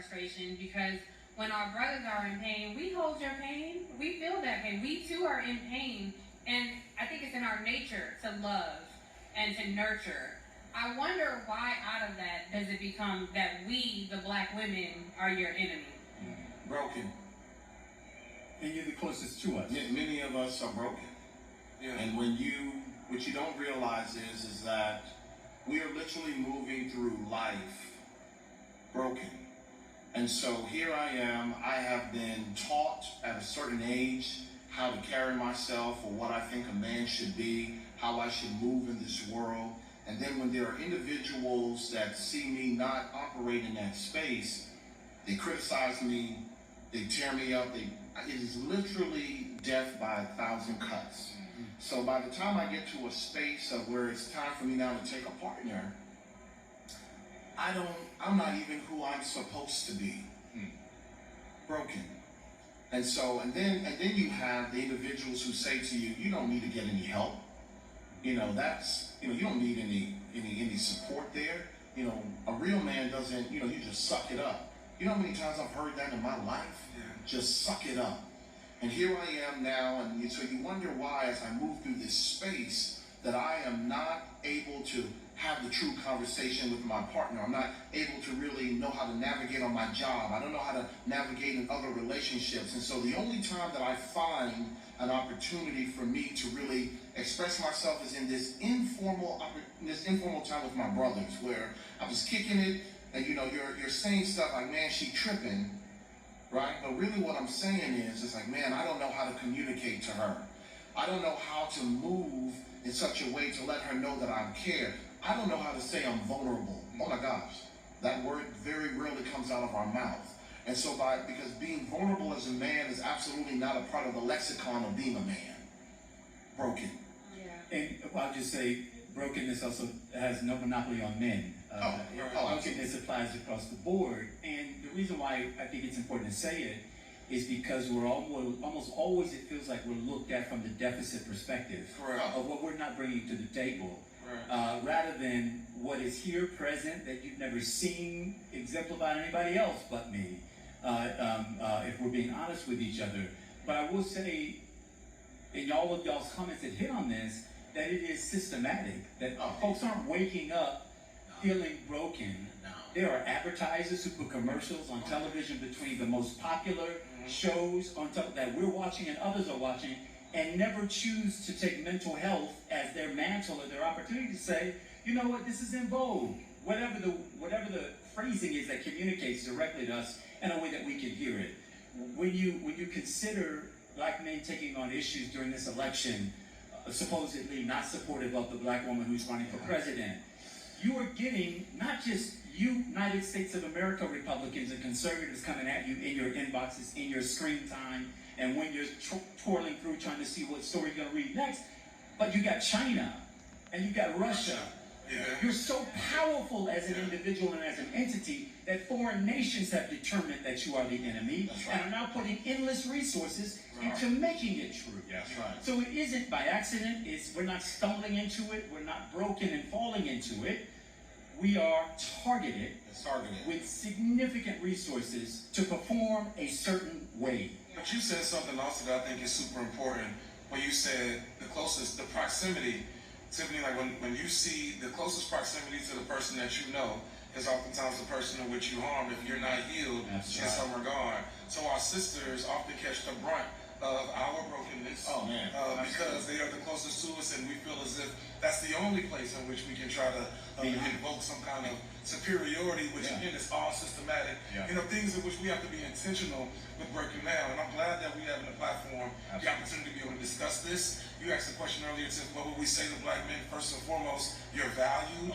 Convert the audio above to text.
frustration because when our brothers are in pain, we hold your pain. We feel that pain. We too are in pain. And I think it's in our nature to love and to nurture. I wonder why out of that does it become that we, the black women, are your enemy? Broken. And you're the closest to us. Many of us are broken. Yeah. And what you don't realize is that we are literally moving through life broken. And so here I am. I have been taught at a certain age how to carry myself or what I think a man should be, how I should move in this world. And then when there are individuals that see me not operate in that space, they criticize me, they tear me up. It is literally death by 1,000 cuts. Mm-hmm. So by the time I get to a space of where it's time for me now to take a partner, I'm not even who I'm supposed to be. Broken. And then you have the individuals who say to you, you don't need to get any help. You don't need any support there. A real man doesn't, you just suck it up. You know how many times I've heard that in my life? Yeah. Just suck it up. And here I am now, and so you wonder why, as I move through this space, that I am not able to have the true conversation with my partner. I'm not able to really know how to navigate on my job. I don't know how to navigate in other relationships. And so the only time that I find an opportunity for me to really express myself is in this informal time with my brothers, where I'm just kicking it, and you're saying stuff like, man, she tripping, right? But really what I'm saying is like, man, I don't know how to communicate to her. I don't know how to move in such a way to let her know that I care. I don't know how to say I'm vulnerable. Oh my gosh, that word very rarely comes out of our mouth. And so because being vulnerable as a man is absolutely not a part of the lexicon of being a man. Broken. Yeah. And I'll just say, brokenness also has no monopoly on men. Brokenness applies across the board. And the reason why I think it's important to say it is because we're almost always, it feels like we're looked at from the deficit perspective of what we're not bringing to the table. Rather than what is here present that you've never seen exemplified anybody else but me, if we're being honest with each other. But I will say, in all of y'all's comments that hit on this, that it is systematic, that folks aren't waking up feeling broken. There are advertisers who put commercials on television between the most popular shows on that we're watching and others are watching, and never choose to take mental health as their mantle or their opportunity to say, you know what, this is in vogue. Whatever the phrasing is that communicates directly to us in a way that we can hear it. When you consider black men taking on issues during this election, supposedly not supportive of the black woman who's running for president, you are getting not just United States of America Republicans and conservatives coming at you in your inboxes, in your screen time, and when you're twirling through trying to see what story you're going to read next, but you got China, and you got Russia. Yeah. You're so powerful as an individual and as an entity that foreign nations have determined that you are the enemy and are now putting endless resources into making it true. That's right. So it isn't by accident. We're not stumbling into it. We're not broken and falling into it. We are targeted with significant resources to perform a certain way. But you said something also that I think is super important, when you said the proximity. Tiffany, like when you see the closest proximity to the person that you know is oftentimes the person in which you harm if you're not healed in some regard. So our sisters often catch the brunt of our brokenness because they are the closest to us, and we feel as if that's the only place in which we can try to invoke some kind of superiority, which again is all systematic. Things in which we have to be intentional with breaking down. And I'm glad that we have in the platform the opportunity to be able to discuss this. You asked a question earlier, Tiff, what would we say to black men? First and foremost, you're valued.